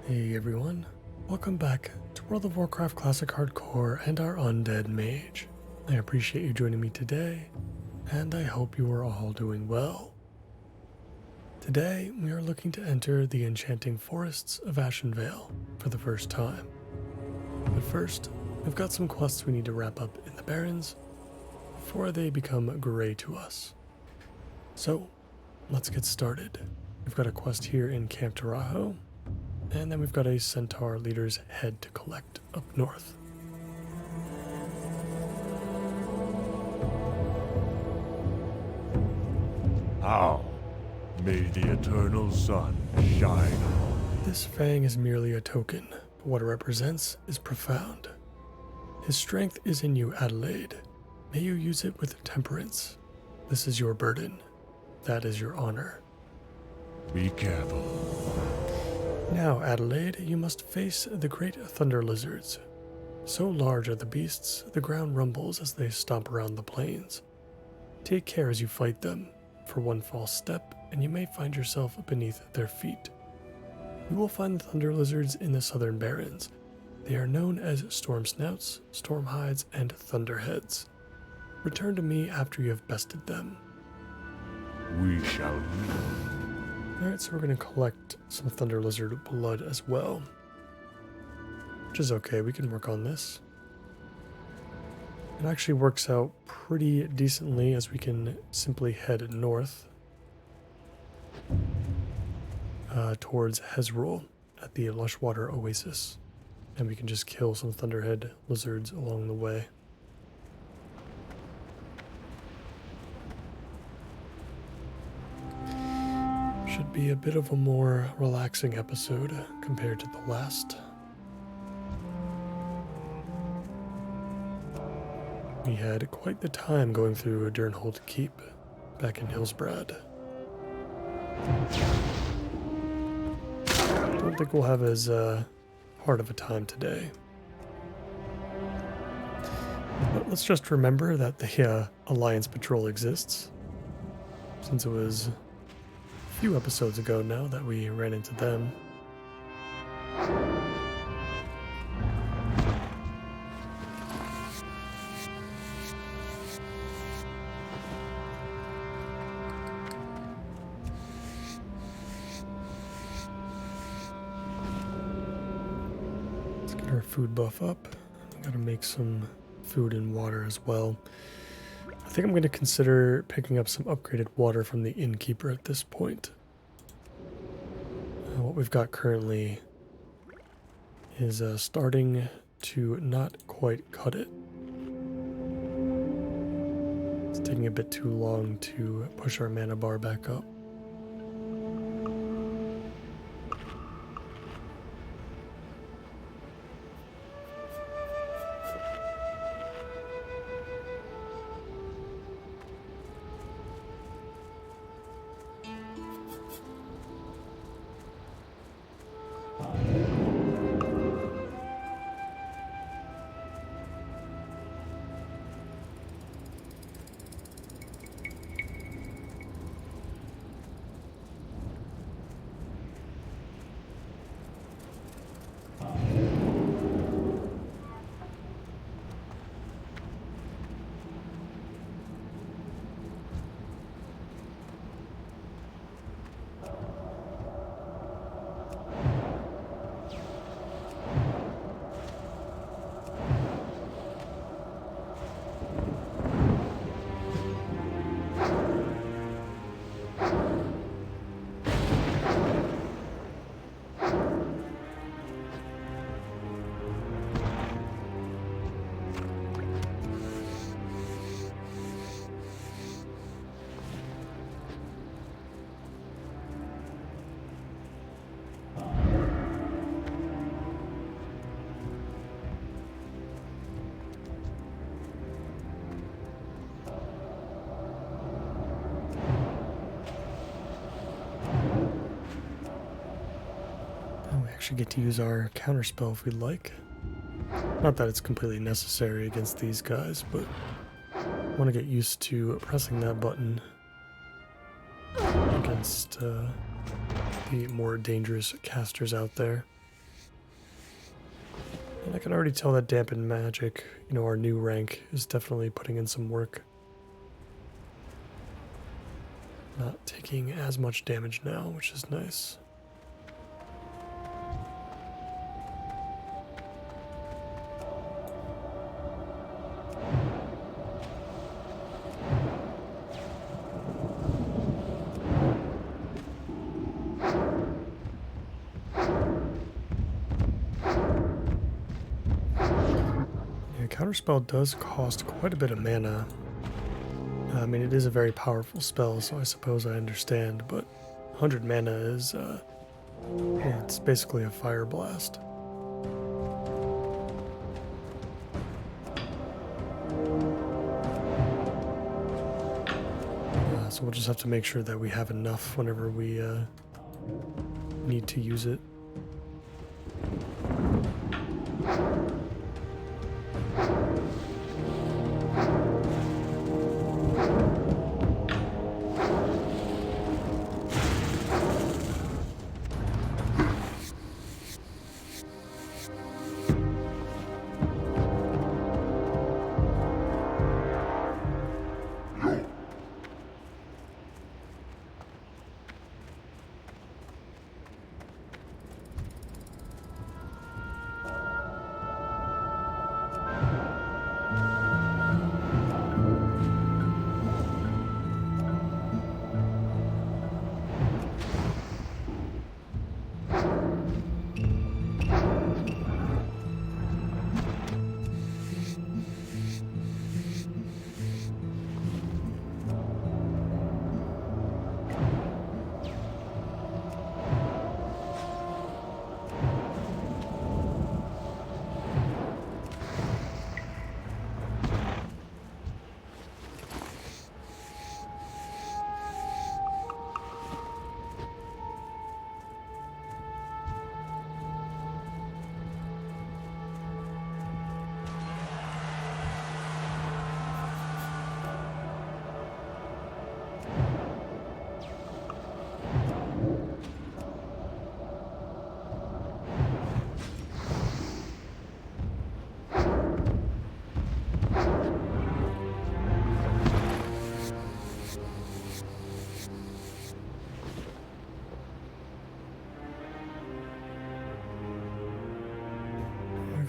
Hey everyone, welcome back to World of Warcraft Classic Hardcore and our Undead Mage. I appreciate you joining me today, and I hope you are all doing well. Today, we are looking to enter the enchanting forests of Ashenvale for the first time. But first, we've got some quests we need to wrap up in the Barrens before they become gray to us. So, let's get started. We've got a quest here in Camp Tarajo, and then we've got a Centaur leader's head to collect up north. How may the eternal sun shine on thee? This fang is merely a token, but what it represents is profound. His strength is in you, Adelaide. May you use it with temperance. This is your burden. That is your honor. Be careful. Now, Adelaide, you must face the great thunder lizards. So large are the beasts, the ground rumbles as they stomp around the plains. Take care as you fight them, for one false step, and you may find yourself beneath their feet. You will find the thunder lizards in the southern barrens. They are known as storm snouts, storm hides, and thunderheads. Return to me after you have bested them. We shall meet. Alright, so we're going to collect some thunder lizard blood as well. Which is okay, we can work on this. It actually works out pretty decently as we can simply head north towards Hezrol at the Lushwater Oasis. And we can just kill some thunderhead lizards along the way. Should be a bit of a more relaxing episode compared to the last. We had quite the time going through Durnhold Keep back in Hillsbrad. Don't think we'll have as hard of a time today. But let's just remember that the Alliance Patrol exists, since it was a few episodes ago now that we ran into them. Let's get our food buff up. Gotta make some food and water as well. I think I'm going to consider picking up some upgraded water from the innkeeper at this point. What we've got currently is starting to not quite cut it. It's taking a bit too long to push our mana bar back up. Actually get to use our counterspell if we'd like. Not that it's completely necessary against these guys, but I want to get used to pressing that button against the more dangerous casters out there. And I can already tell that dampened magic, our new rank is definitely putting in some work. Not taking as much damage now, which is nice. Counterspell does cost quite a bit of mana. I mean, it is a very powerful spell, so I suppose I understand, but 100 mana is, it's basically a fire blast. So we'll just have to make sure that we have enough whenever we need to use it.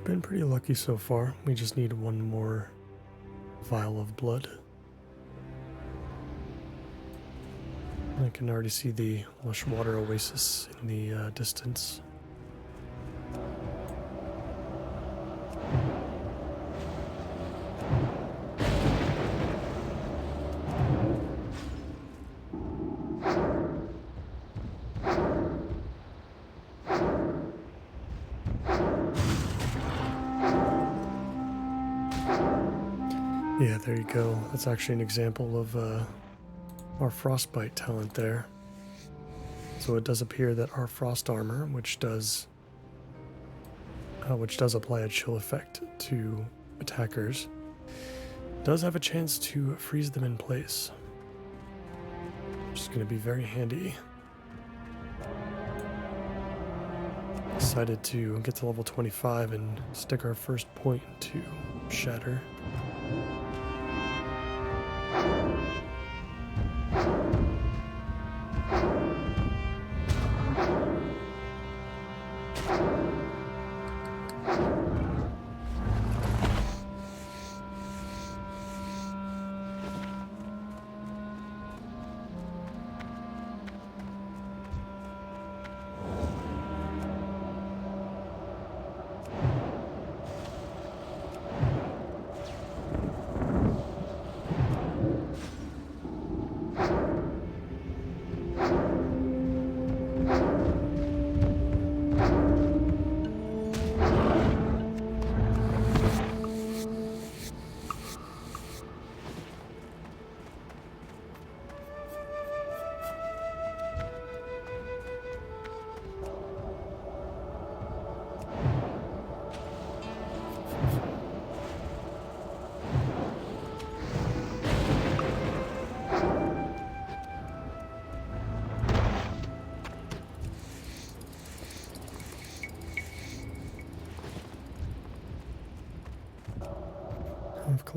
Been pretty lucky so far. We just need one more vial of blood. I can already see the lush water oasis in the distance. Yeah, there you go. That's actually an example of our frostbite talent there. So it does appear that our frost armor, which does apply a chill effect to attackers, does have a chance to freeze them in place, which is going to be very handy. Excited to get to level 25 and stick our first point to Shatter.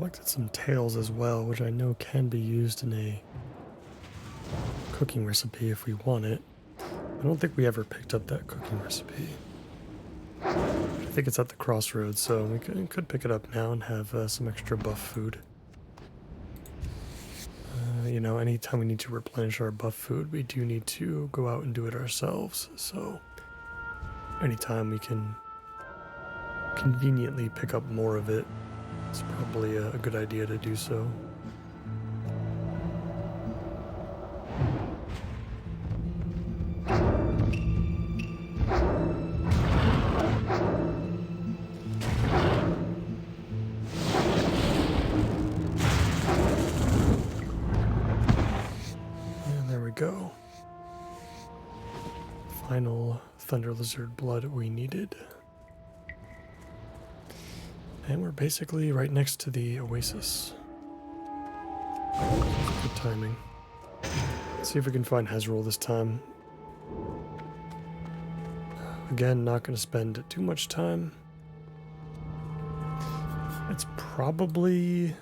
collected some tails as well, which I know can be used in a cooking recipe if we want it. I don't think we ever picked up that cooking recipe. I think it's at the crossroads, so we could pick it up now and have some extra buff food. You know, anytime we need to replenish our buff food, we do need to go out and do it ourselves. So anytime we can conveniently pick up more of it, it's probably a good idea to do so. Go. Final Thunder Lizard blood we needed. And we're basically right next to the oasis. Good timing. Let's see if we can find Hezrol this time. Again, not going to spend too much time. It's probably...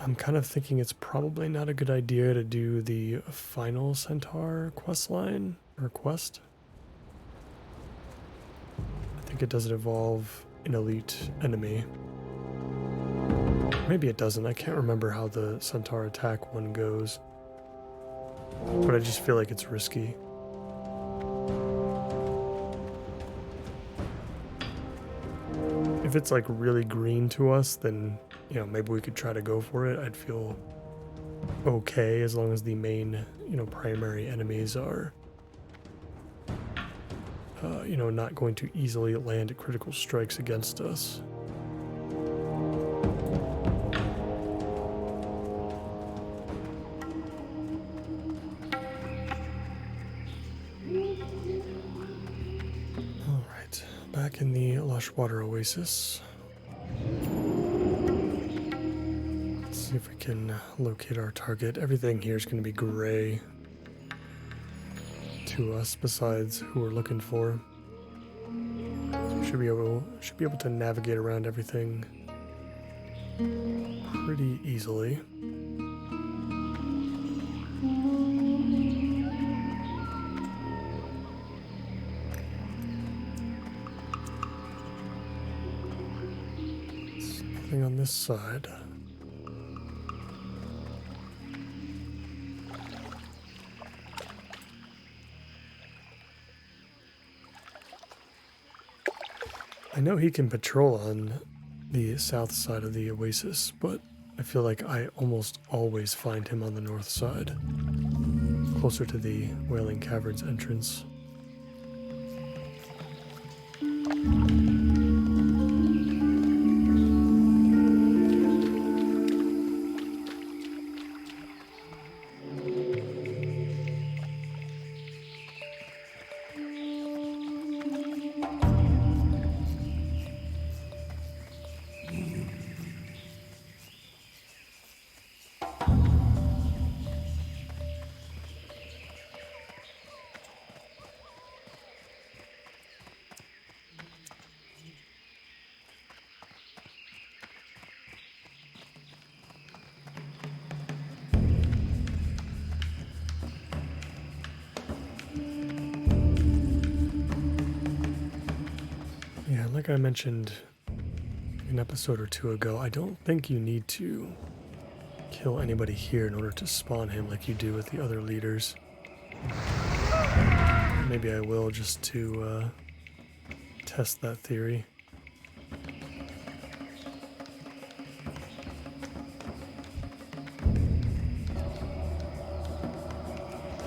I'm kind of thinking it's probably not a good idea to do the final Centaur quest line, or quest. I think it doesn't involve an elite enemy. Maybe it doesn't, I can't remember how the Centaur attack one goes. But I just feel like it's risky. If it's like really green to us, then you know, maybe we could try to go for it. I'd feel okay as long as the main, you know, primary enemies are, you know, not going to easily land critical strikes against us. All right, back in the Lush Water Oasis. See if we can locate our target. Everything here is going to be gray to us besides who we're looking for. So we should be able to navigate around everything pretty easily. There's nothing on this side. I know he can patrol on the south side of the oasis, but I feel like I almost always find him on the north side, closer to the Wailing Caverns entrance. Yeah, like I mentioned an episode or two ago, I don't think you need to kill anybody here in order to spawn him like you do with the other leaders. Maybe I will just to test that theory.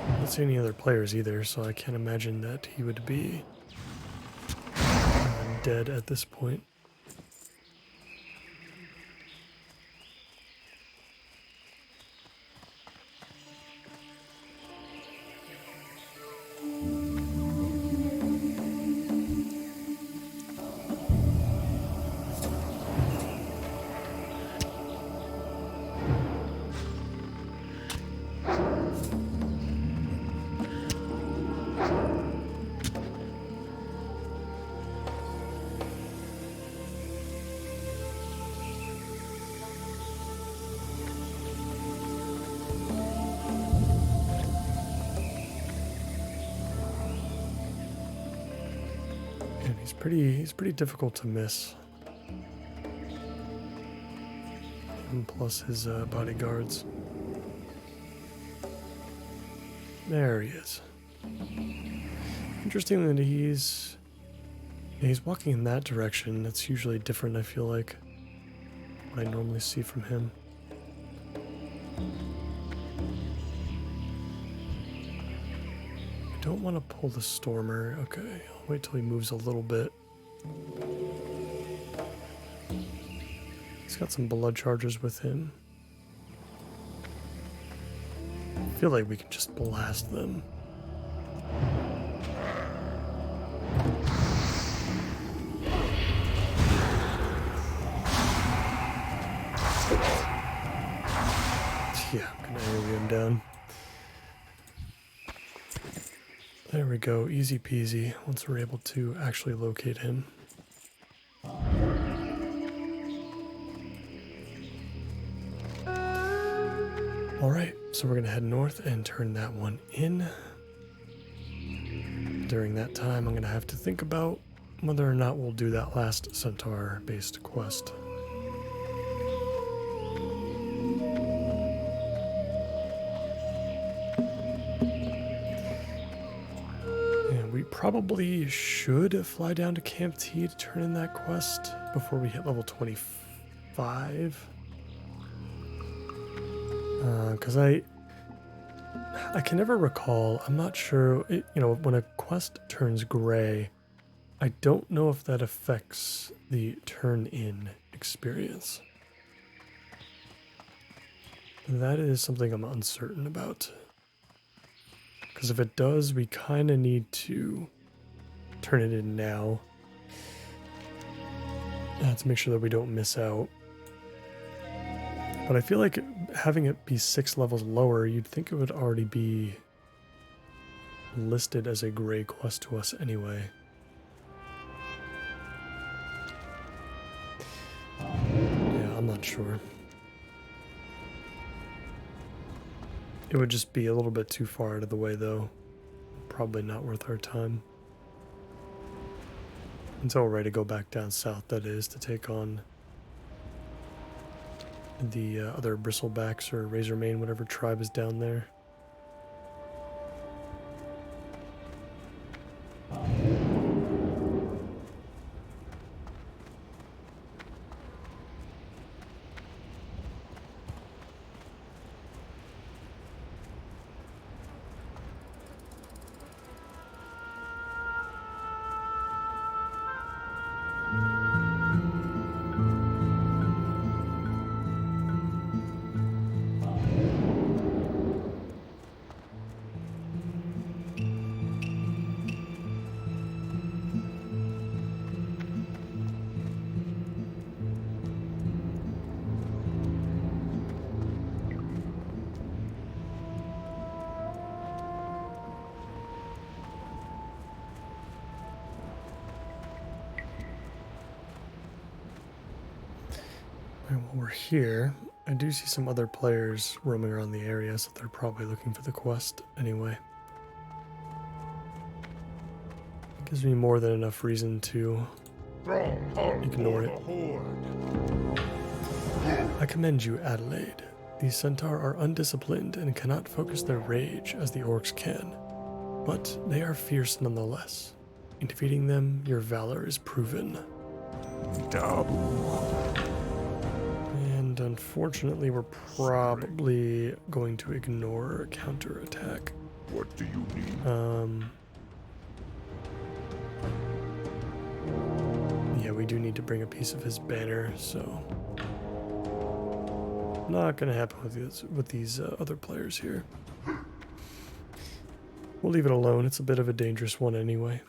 I don't see any other players either, so I can't imagine that he would be dead at this point. And he's pretty difficult to miss. And plus his bodyguards. There he is. Interesting that he's walking in that direction. That's usually different, I feel like, what I normally see from him. I don't want to pull the Stormer. Okay, I'll wait till he moves a little bit. He's got some blood charges with him. I feel like we can just blast them. Yeah, I'm gonna area him down. There we go, easy peasy, once we're able to actually locate him. Alright, so we're gonna head north and turn that one in. During that time, I'm gonna have to think about whether or not we'll do that last centaur-based quest. We probably should fly down to Camp T to turn in that quest before we hit level 25. Because I can never recall, I'm not sure, when a quest turns gray, I don't know if that affects the turn-in experience. That is something I'm uncertain about. Because if it does, we kind of need to turn it in now to make sure that we don't miss out. But I feel like having it be 6 levels lower, you'd think it would already be listed as a gray quest to us anyway. Yeah, I'm not sure. It would just be a little bit too far out of the way, though. Probably not worth our time. Until we're ready to go back down south, that is, to take on the other bristlebacks or razormane, whatever tribe is down there. And while we're here, I do see some other players roaming around the area, so they're probably looking for the quest anyway. It gives me more than enough reason to ignore it. I commend you, Adelaide. These centaur are undisciplined and cannot focus their rage as the orcs can, but they are fierce nonetheless. In defeating them, your valor is proven. And unfortunately, we're probably going to ignore a counterattack. What do you need? Yeah, we do need to bring a piece of his banner, so not gonna happen with these other players here. We'll leave it alone. It's a bit of a dangerous one anyway.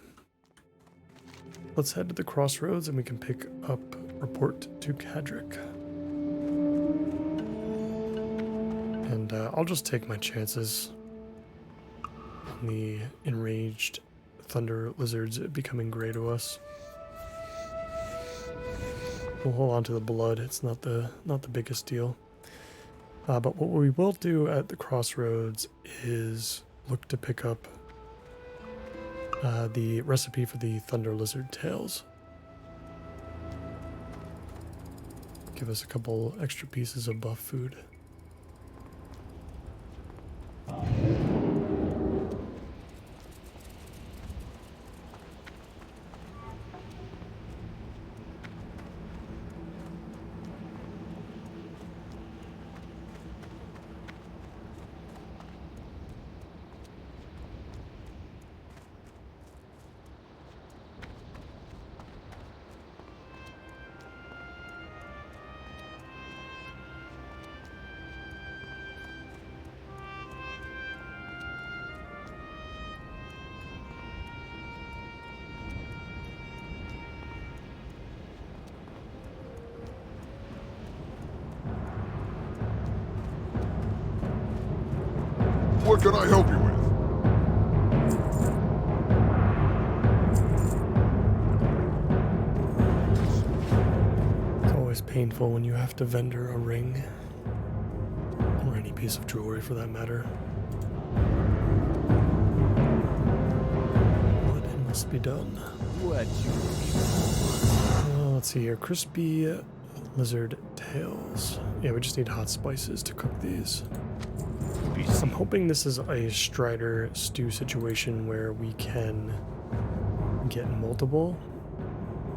Let's head to the crossroads and we can pick up Report to Cadric. And I'll just take my chances on the enraged thunder lizards becoming gray to us. We'll hold on to the blood. It's not the biggest deal. But what we will do at the crossroads is look to pick up the recipe for the thunder lizard tails. Give us a couple extra pieces of buff food. What can I help you with? It's always painful when you have to vendor a ring, or any piece of jewelry for that matter. But it must be done. What Let's see here. Crispy lizard tails. Yeah, we just need hot spices to cook these. I'm hoping this is a Strider stew situation where we can get multiple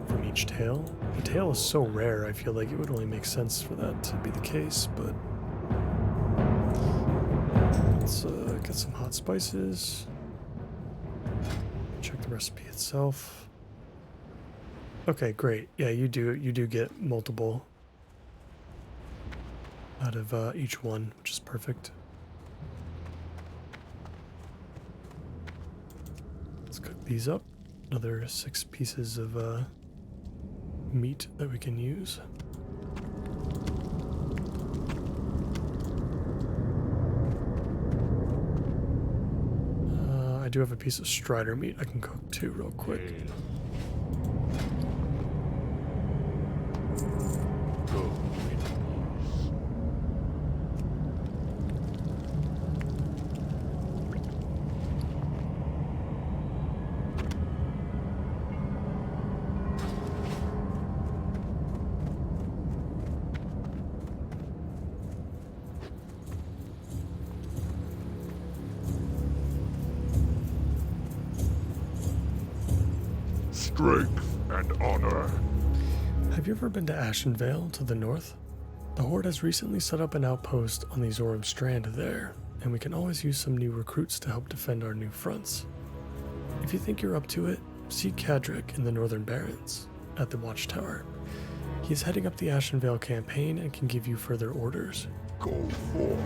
from each tail. The tail is so rare, I feel like it would only make sense for that to be the case, but let's get some hot spices. Check the recipe itself. Okay, great. Yeah, you do get multiple out of each one, which is perfect. Let's cook these up. Another 6 pieces of meat that we can use. I do have a piece of Strider meat I can cook too real quick. Strength and honor. Have you ever been to Ashenvale to the north? The Horde has recently set up an outpost on the Zoram Strand there, and we can always use some new recruits to help defend our new fronts. If you think you're up to it, see Kadric in the Northern Barrens at the Watchtower. He is heading up the Ashenvale campaign and can give you further orders. Go forth.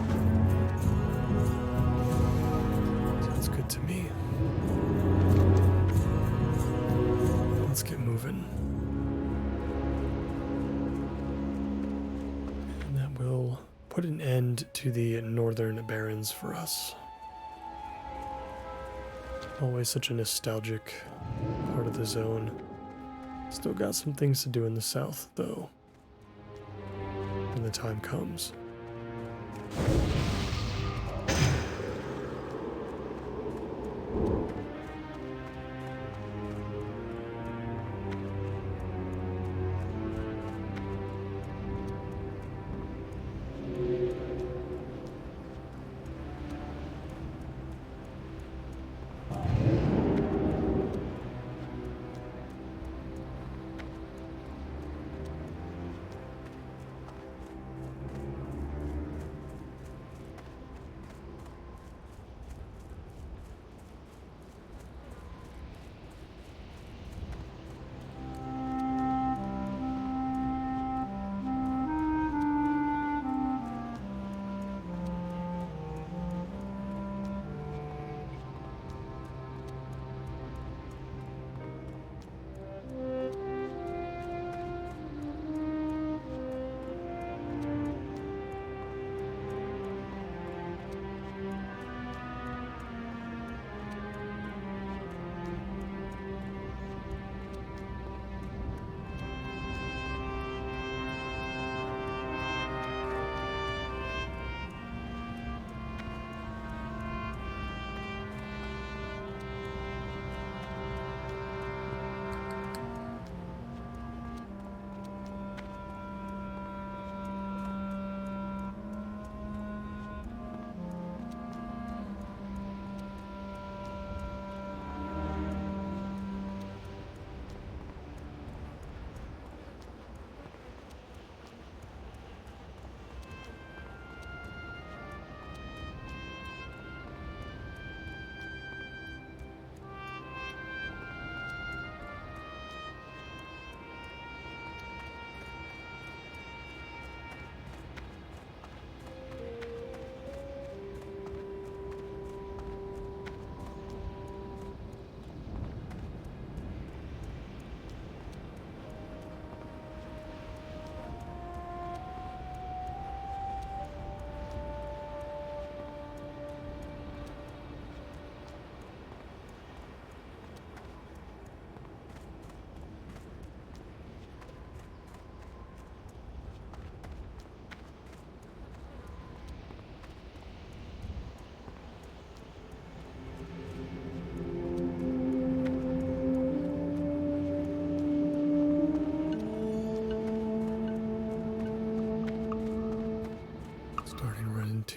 Sounds good to me. Let's get moving. And that will put an end to the Northern Barrens for us. Always such a nostalgic part of the zone. Still got some things to do in the south, though, when the time comes.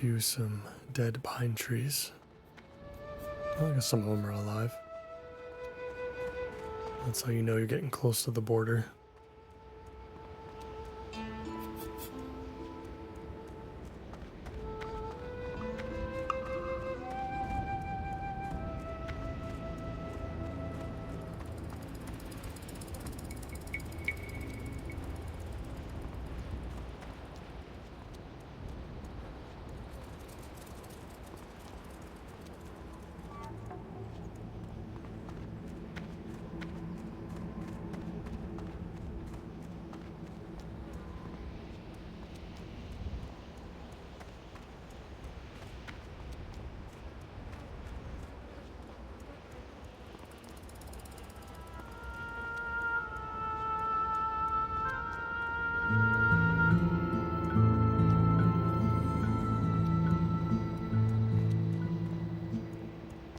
you some dead pine trees. Well, I guess some of them are alive. That's how you know you're getting close to the border.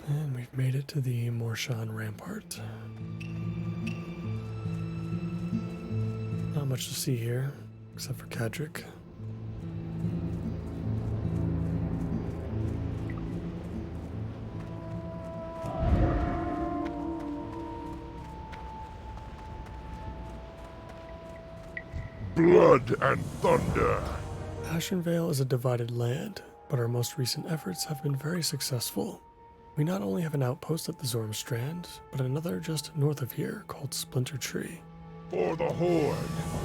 And we've made it to the Morshan Rampart. Not much to see here, except for Kadric. Blood and thunder! Ashenvale is a divided land, but our most recent efforts have been very successful. We not only have an outpost at the Zormstrand, but another just north of here called Splinter Tree. For the Horde!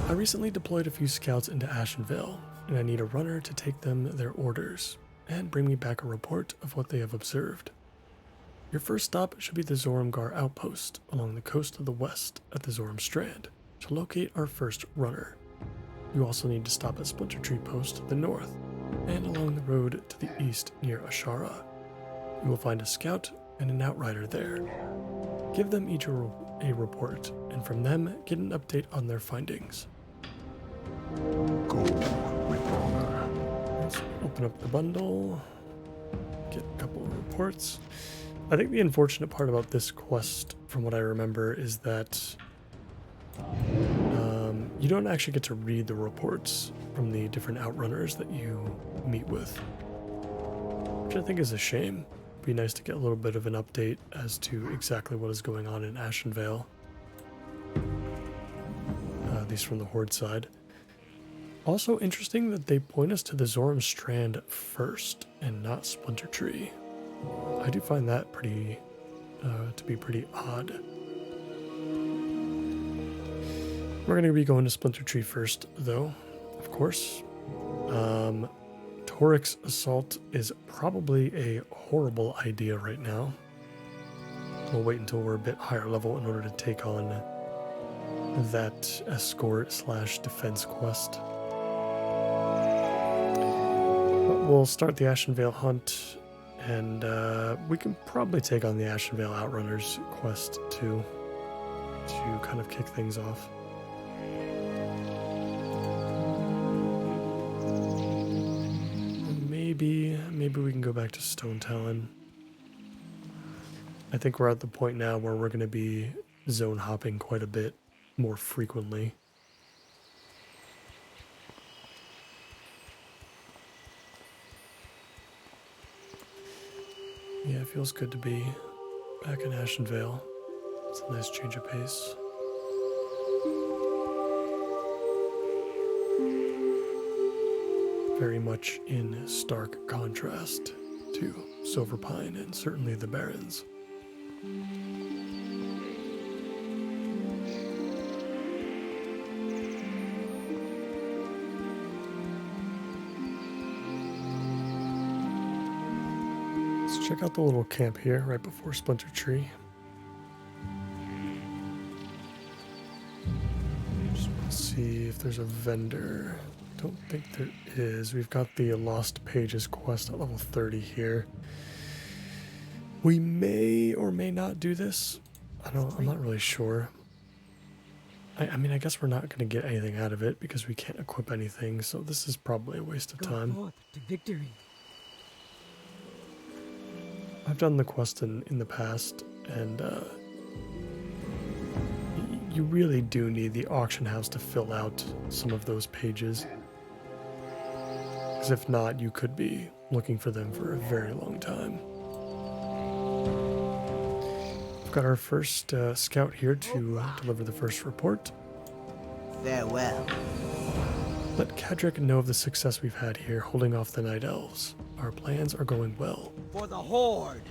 I recently deployed a few scouts into Ashenvale, and I need a runner to take them their orders, and bring me back a report of what they have observed. Your first stop should be the Zormgar outpost, along the coast of the west at the Zormstrand, to locate our first runner. You also need to stop at Splinter Tree Post to the north, and along the road to the east near Ashara. You will find a scout and an outrider there. Give them each a report, and from them get an update on their findings. Go with honor. Let's open up the bundle, get a couple of reports. I think the unfortunate part about this quest, from what I remember, is that you don't actually get to read the reports from the different outrunners that you meet with, which I think is a shame. It'd be nice to get a little bit of an update as to exactly what is going on in Ashenvale, at least from the Horde side. Also interesting that they point us to the Zormstrand first and not Splinter Tree. I do find that pretty to be pretty odd. We're going to be going to Splinter Tree first, though, of course. Toric's Assault is probably a horrible idea right now. We'll wait until we're a bit higher level in order to take on that escort/defense quest. But we'll start the Ashenvale hunt, and we can probably take on the Ashenvale Outrunners quest too, to kind of kick things off. Maybe we can go back to Stone Talon. I think we're at the point now where we're going to be zone hopping quite a bit more frequently. Yeah, it feels good to be back in Ashenvale. It's a nice change of pace. Very much in stark contrast to Silverpine and certainly the Barrens. Let's check out the little camp here right before Splinter Tree. Just want to see if there's a vendor. Don't think there is. We've got the Lost Pages quest at level 30 here. We may or may not do this. I'm not really sure. I mean, I guess we're not going to get anything out of it because we can't equip anything, so this is probably a waste of time. Go forth to victory. I've done the quest in the past, and you really do need the auction house to fill out some of those pages. Because if not, you could be looking for them for a very long time. We've got our first scout here to deliver the first report. Farewell. Let Cadric know of the success we've had here holding off the Night Elves. Our plans are going well. For the Horde.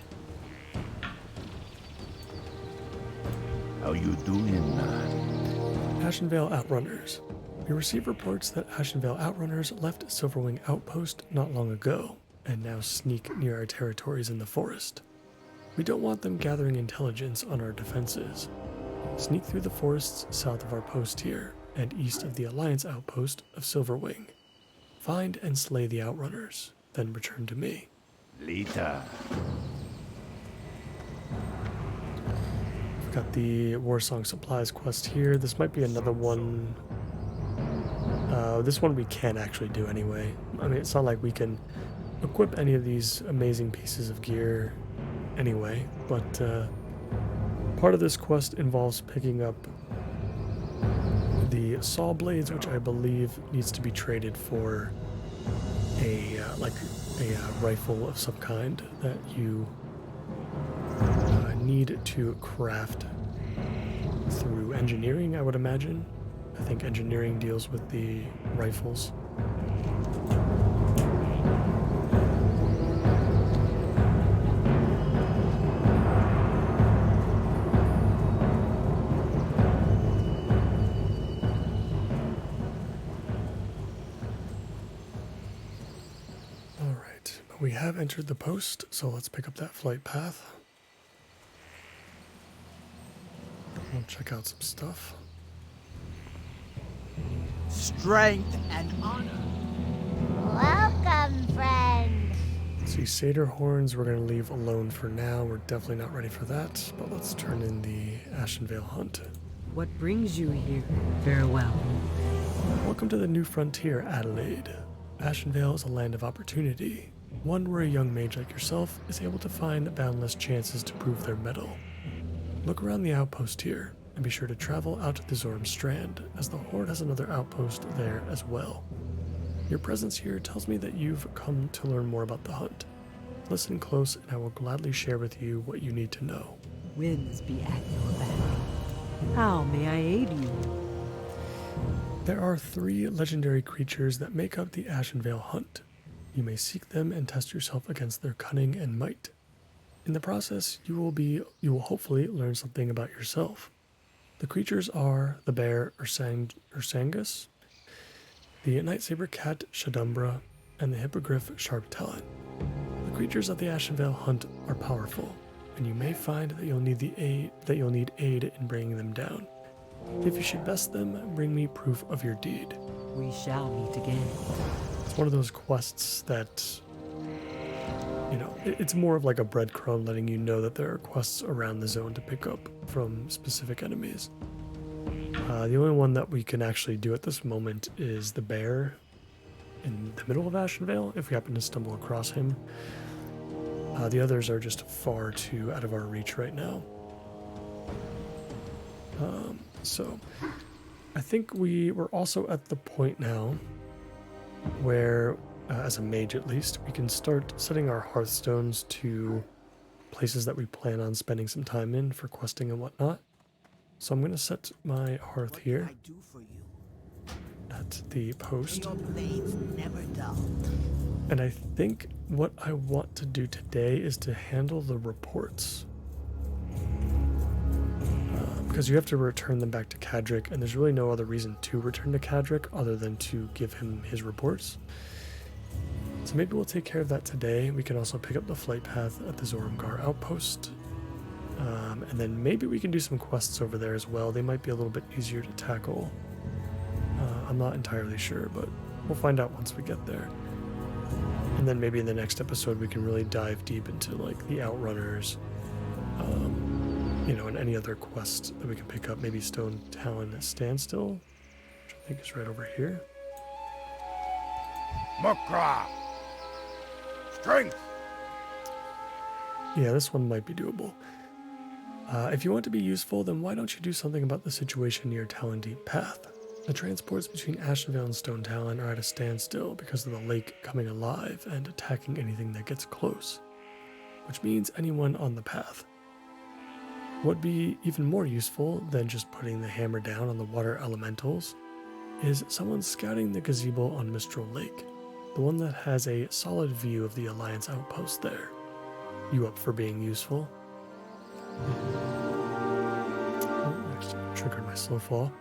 How you doing, man? Ashenvale Outrunners. We received reports that Ashenvale Outrunners left Silverwing Outpost not long ago, and now sneak near our territories in the forest. We don't want them gathering intelligence on our defenses. Sneak through the forests south of our post here, and east of the Alliance outpost of Silverwing. Find and slay the Outrunners, then return to me. Later. We've got the Warsong Supplies quest here. This might be another one. This one we can actually do anyway. I mean, it's not like we can equip any of these amazing pieces of gear anyway, but part of this quest involves picking up the saw blades, which I believe needs to be traded for a rifle of some kind that you need to craft through engineering, I would imagine. I think engineering deals with the rifles. Alright, we have entered the post, so let's pick up that flight path. We'll check out some stuff. Strength and honor. Welcome, friend. See, Satyr Horns we're going to leave alone for now. We're definitely not ready for that, but let's turn in the Ashenvale hunt. What brings you here? Farewell. Welcome to the new frontier, Adelaide. Ashenvale is a land of opportunity, one where a young mage like yourself is able to find boundless chances to prove their mettle. Look around the outpost here, and be sure to travel out to the Zoram Strand, as the Horde has another outpost there as well. Your presence here tells me that you've come to learn more about the hunt. Listen close, and I will gladly share with you what you need to know. Winds be at your back. How may I aid you? There are 3 legendary creatures that make up the Ashenvale hunt. You may seek them and test yourself against their cunning and might. In the process, you will hopefully learn something about yourself. The creatures are the bear Ursangus, the Nightsaber cat Shadumbra, and the hippogriff Sharp Talon. The creatures of the Ashenvale hunt are powerful, and you may find that you'll need aid in bringing them down. If you should best them, bring me proof of your deed. We shall meet again. It's one of those quests that, it's more of like a breadcrumb letting you know that there are quests around the zone to pick up from specific enemies. The only one that we can actually do at this moment is the bear in the middle of Ashenvale, if we happen to stumble across him. The others are just far too out of our reach right now. So I think we're also at the point now where, as a mage at least, we can start setting our hearthstones to places that we plan on spending some time in for questing and whatnot. So I'm going to set my hearth here I do for you. at the post. Your blades never dull. And I think what I want to do today is to handle the reports. Because you have to return them back to Cadric, and there's really no other reason to return to Cadric other than to give him his reports. So maybe we'll take care of that today. We can also pick up the flight path at the Zoramgar outpost. And then maybe we can do some quests over there as well. They might be a little bit easier to tackle. I'm not entirely sure, but we'll find out once we get there. And then maybe in the next episode we can really dive deep into like the Outrunners, and any other quest that we can pick up. Maybe Stone Talon Standstill, which I think is right over here. Mukra! Strength! Yeah, this one might be doable. If you want to be useful, then why don't you do something about the situation near Talon Deep Path? The transports between Ashenvale and Stone Talon are at a standstill because of the lake coming alive and attacking anything that gets close, which means anyone on the path. What'd be even more useful than just putting the hammer down on the water elementals is someone scouting the gazebo on Mistral Lake, the one that has a solid view of the Alliance outpost there. You up for being useful? Oh, I just triggered my slow fall.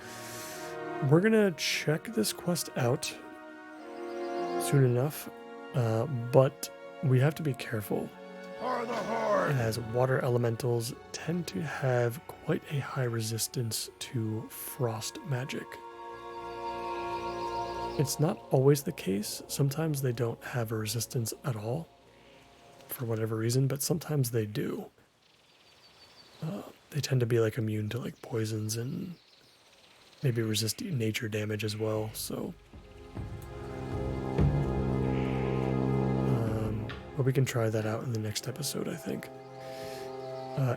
We're gonna check this quest out soon enough, but we have to be careful, For the Horde! as water elementals tend to have quite a high resistance to frost magic. It's not always the case. Sometimes they don't have a resistance at all, for whatever reason, but sometimes they do. They tend to be like immune to like poisons and maybe resist nature damage as well, so but we can try that out in the next episode, I think.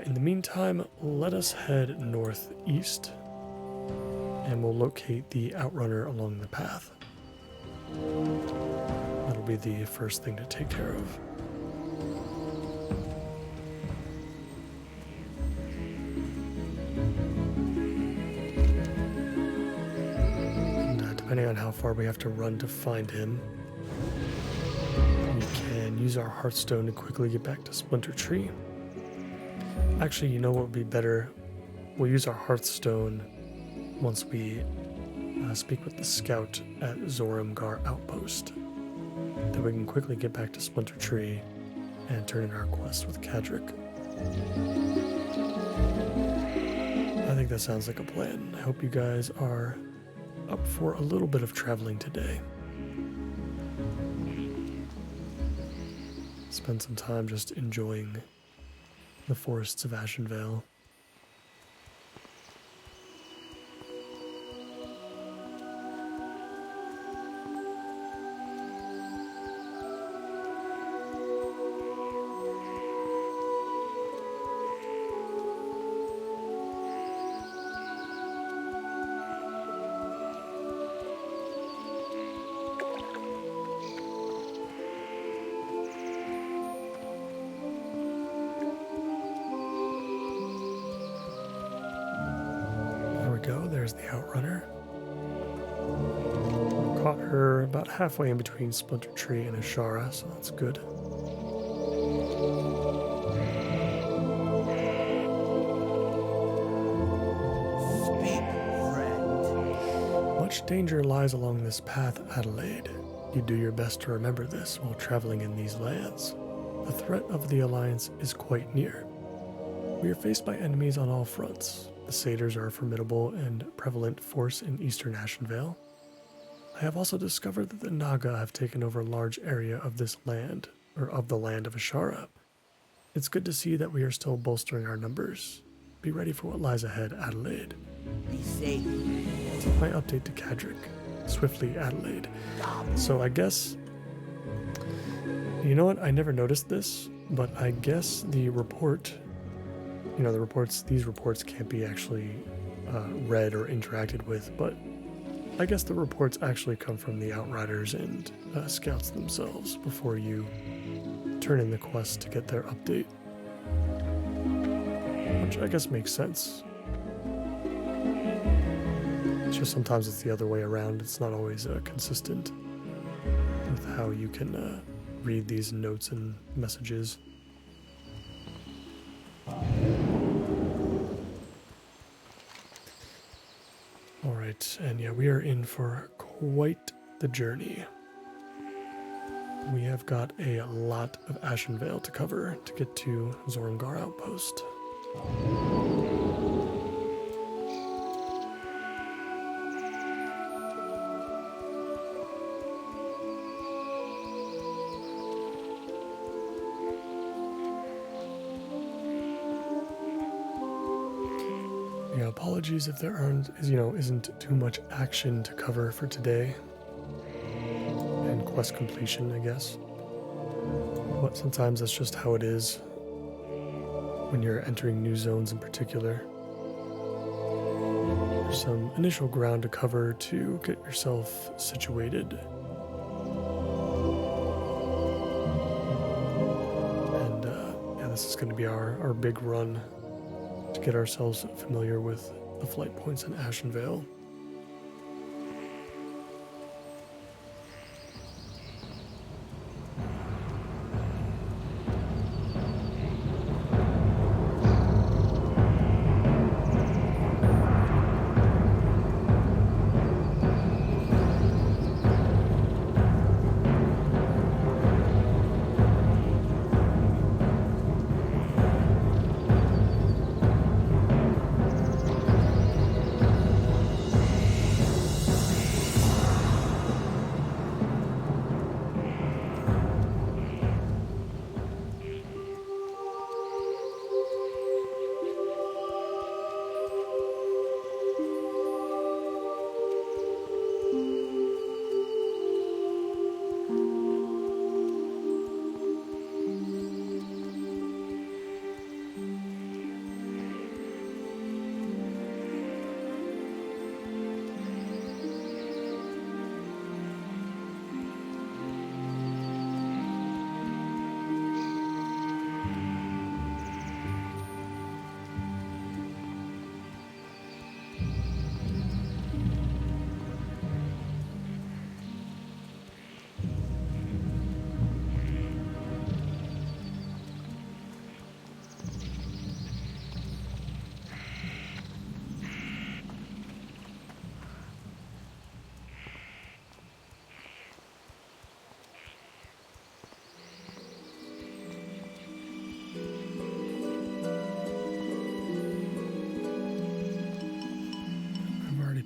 In the meantime, let us head northeast and we'll locate the outrunner along the path. That'll be the first thing to take care of. Depending on how far we have to run to find him, we can use our Hearthstone to quickly get back to Splinter Tree. Actually, you know what would be better? We'll use our Hearthstone once we speak with the scout at Zoramgar Outpost. Then we can quickly get back to Splinter Tree and turn in our quest with Kadric. I think that sounds like a plan. I hope you guys are up for a little bit of traveling today. Spend some time just enjoying the forests of Ashenvale. There's the outrunner. Caught her about halfway in between Splinter Tree and Ashara, so that's good. Speak, friend. Much danger lies along this path, Adelaide. You do your best to remember this while traveling in these lands. The threat of the Alliance is quite near. We are faced by enemies on all fronts. The satyrs are a formidable and prevalent force in eastern Ashenvale. I have also discovered that the Naga have taken over a large area of this land, or of the land of Ashara. It's good to see that we are still bolstering our numbers. Be ready for what lies ahead, Adelaide. Be safe. My update to Kadric. Swiftly, Adelaide. So I guess, you know what, I never noticed this, but I guess the report, these reports can't be actually read or interacted with, but I guess the reports actually come from the Outriders and Scouts themselves before you turn in the quest to get their update. Which I guess makes sense. It's just sometimes it's the other way around. It's not always consistent with how you can read these notes and messages. Alright, and yeah, we are in for quite the journey. We have got a lot of Ashenvale to cover to get to Zoramgar Outpost. Yeah, apologies if there isn't too much action to cover for today. And quest completion, I guess. But sometimes that's just how it is when you're entering new zones in particular. some initial ground to cover to get yourself situated. And yeah, this is going to be our big run to get ourselves familiar with the flight points in Ashenvale.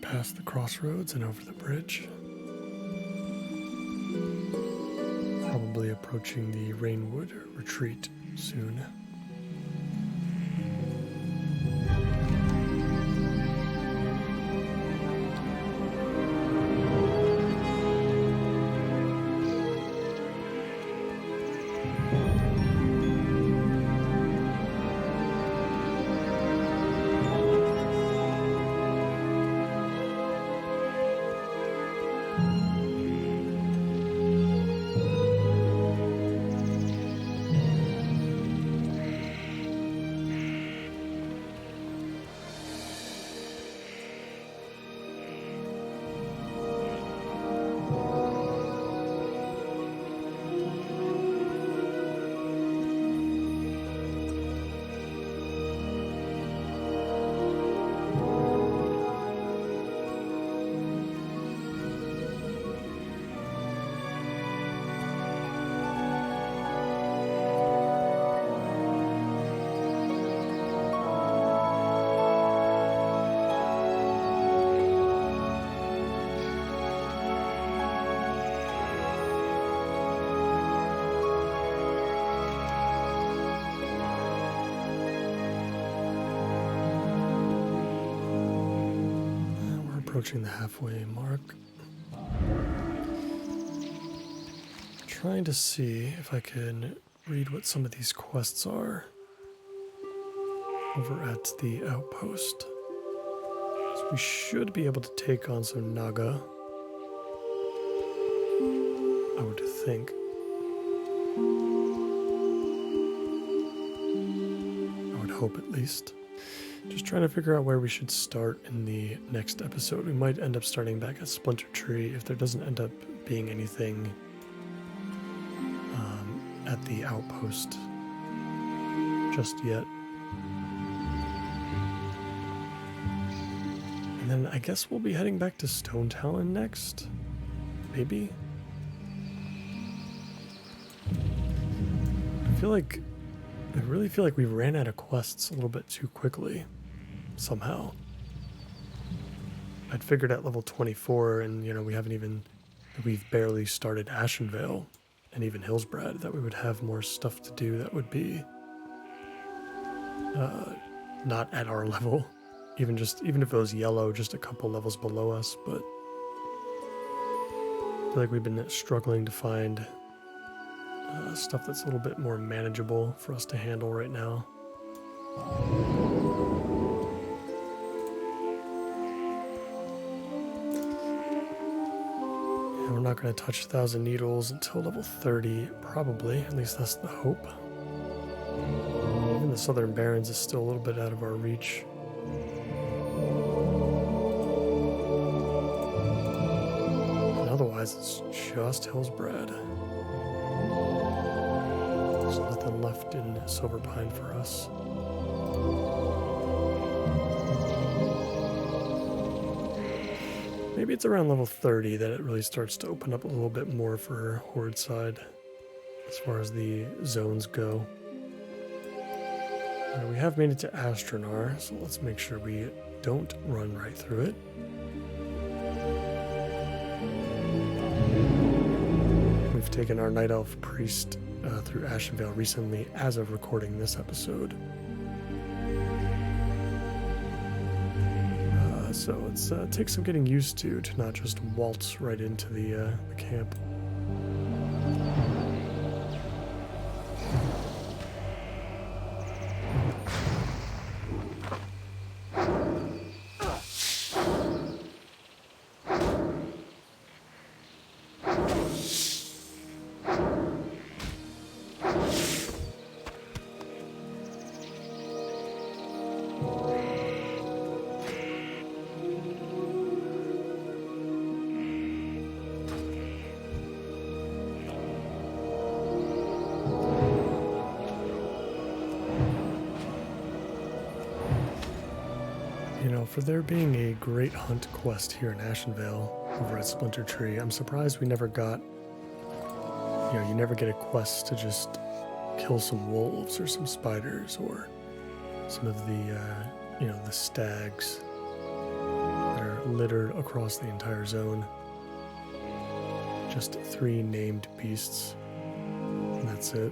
Past the crossroads and over the bridge. Probably approaching the Rainwood retreat soon. Approaching the halfway mark. Trying to see if I can read what some of these quests are over at the outpost. So we should be able to take on some Naga, I would think. I would hope at least. Just trying to figure out where we should start in the next episode. We might end up starting back at Splinter Tree if there doesn't end up being anything at the outpost just yet. And then I guess we'll be heading back to Stone Talon next. Maybe? I really feel like we ran out of quests a little bit too quickly, somehow. I'd figured at level 24, and we've barely started Ashenvale and even Hillsbrad, that we would have more stuff to do that would be not at our level. Even if it was yellow, just a couple levels below us, but I feel like we've been struggling to find stuff that's a little bit more manageable for us to handle right now. And we're not going to touch 1,000 needles until level 30, probably. At least that's the hope. Even the Southern Barrens is still a little bit out of our reach. And otherwise, it's just Hillsbrad. There's nothing left in Silverpine for us. Maybe it's around level 30 that it really starts to open up a little bit more for Horde side as far as the zones go. We have made it to Astronar, so let's make sure we don't run right through it. We've taken our Night Elf Priest through Ashenvale recently as of recording this episode. So it's takes some getting used to not just waltz right into the camp. You know, for there being a great hunt quest here in Ashenvale over at Splinter Tree, I'm surprised we never got, you know, you never get a quest to just kill some wolves or some spiders or some of the, you know, the stags that are littered across the entire zone. Just 3 named beasts, and that's it.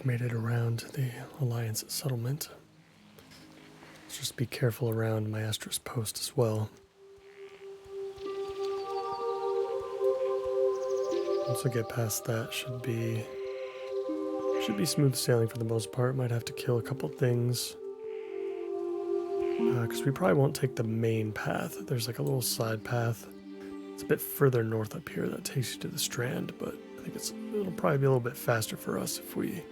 Made it around the Alliance settlement. Let's just be careful around Maestra's post as well. Once we get past that, should be smooth sailing for the most part. Might have to kill a couple things because we probably won't take the main path. There's like a little side path. It's a bit further north up here that takes you to the Strand, but I think it'll probably be a little bit faster for us if we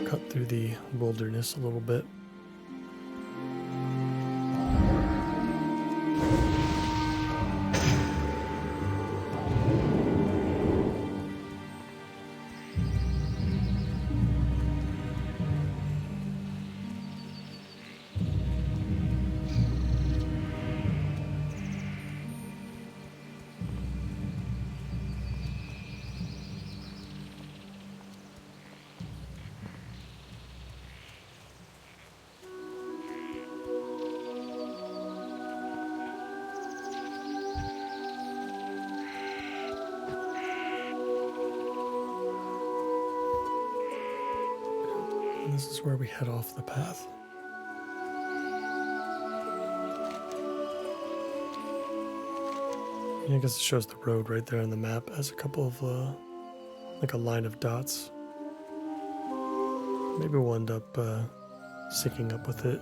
cut through the wilderness a little bit. And this is where we head off the path. Yeah, I guess it shows the road right there on the map as a couple of, like a line of dots. Maybe we'll end up syncing up with it.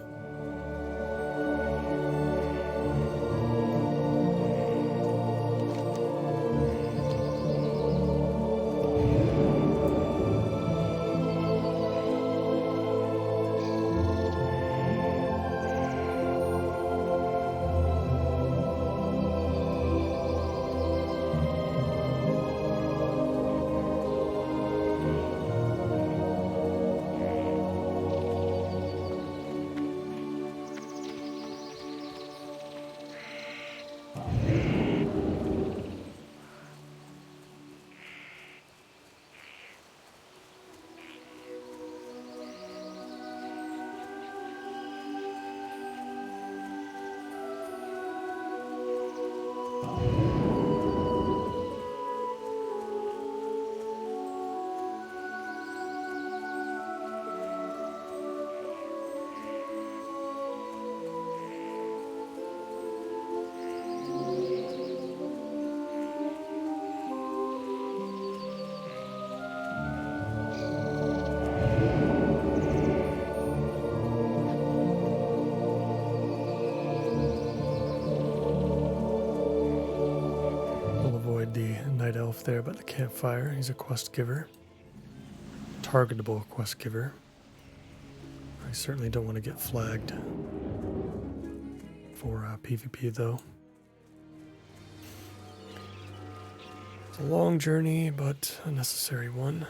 Elf there by the campfire. He's a quest giver. Targetable quest giver. I certainly don't want to get flagged for PvP though. It's a long journey, but a necessary one.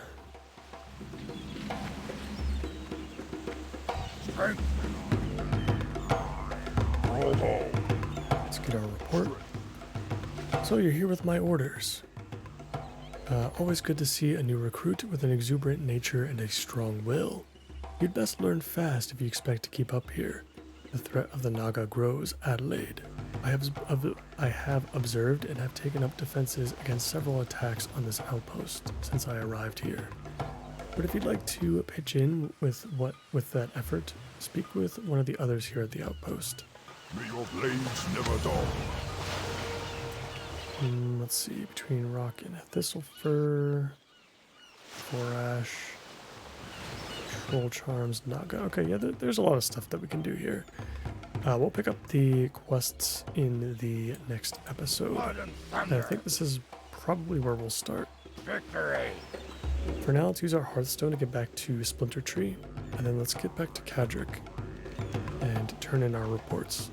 Strength. Let's get our report. So you're here with my orders. Always good to see a new recruit with an exuberant nature and a strong will. You'd best learn fast if you expect to keep up here. The threat of the Naga grows, Adelaide. I have observed and have taken up defenses against several attacks on this outpost since I arrived here. But if you'd like to pitch in with that effort, speak with one of the others here at the outpost. May your blades never dull. Let's see, between rock and thistle fur, Forash, troll charms, Naga. Okay, yeah, there's a lot of stuff that we can do here. We'll pick up the quests in the next episode. And I think this is probably where we'll start. Victory. For now, let's use our Hearthstone to get back to Splinter Tree, and then let's get back to Cadric and turn in our reports.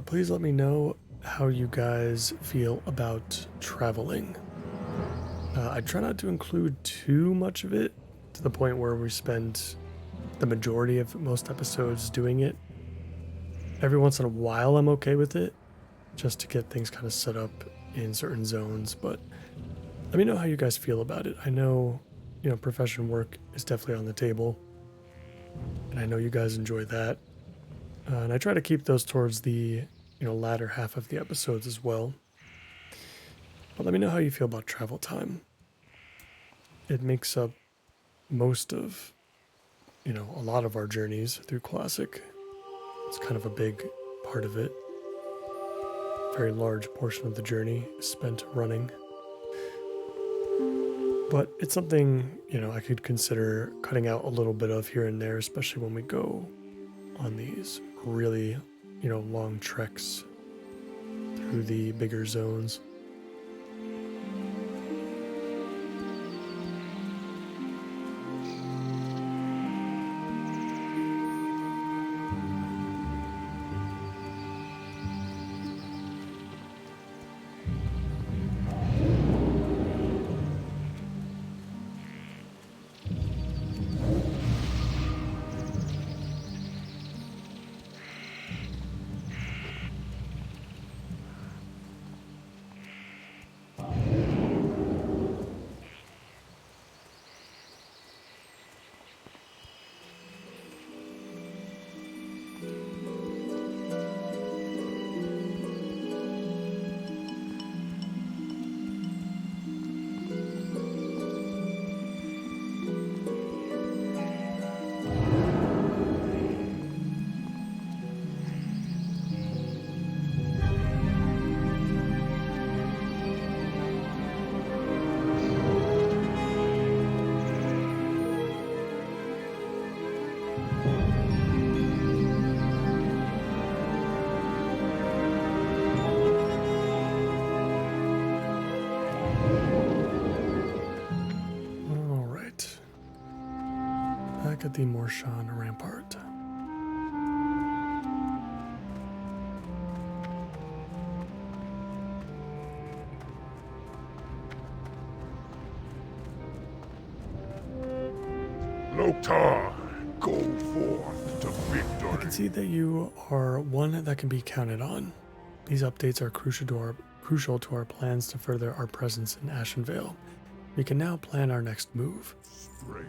Please let me know how you guys feel about traveling. I try not to include too much of it to the point where we spend the majority of most episodes doing it. Every once in a while I'm okay with it, just to get things kind of set up in certain zones, but let me know how you guys feel about it. I know, profession work is definitely on the table, and I know you guys enjoy that. And I try to keep those towards the, latter half of the episodes as well. But let me know how you feel about travel time. It makes up most of, a lot of our journeys through Classic. It's kind of a big part of it. Very large portion of the journey is spent running. But it's something, I could consider cutting out a little bit of here and there, especially when we go on these really, long treks through the bigger zones. back at the Morshan Rampart. Loktar, go forth to I victory. can see that you are one that can be counted on. These updates are crucial to our plans to further our presence in Ashenvale. We can now plan our next move. Strength.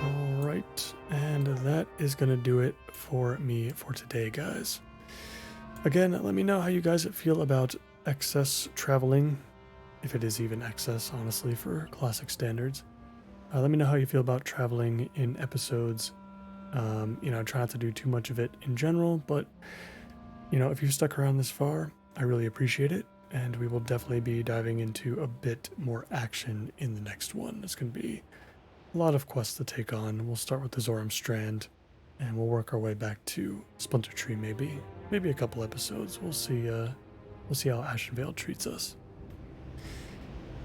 Alright, and that is going to do it for me for today, guys. Again, let me know how you guys feel about excess traveling, if it is even excess, honestly, for classic standards. Let me know how you feel about traveling in episodes. Try not to do too much of it in general, but, if you've stuck around this far, I really appreciate it, and we will definitely be diving into a bit more action in the next one. It's going to be a lot of quests to take on. We'll start with the Zoram Strand, and we'll work our way back to Splinter Tree, maybe a couple episodes. We'll see how Ashenvale treats us.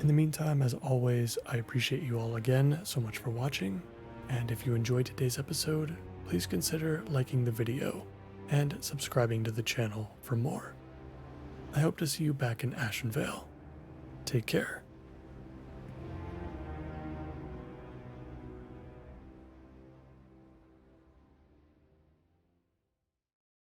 In the meantime, as always, I appreciate you all again so much for watching, and if you enjoyed today's episode, please consider liking the video and subscribing to the channel for more. I hope to see you back in Ashenvale. Take care.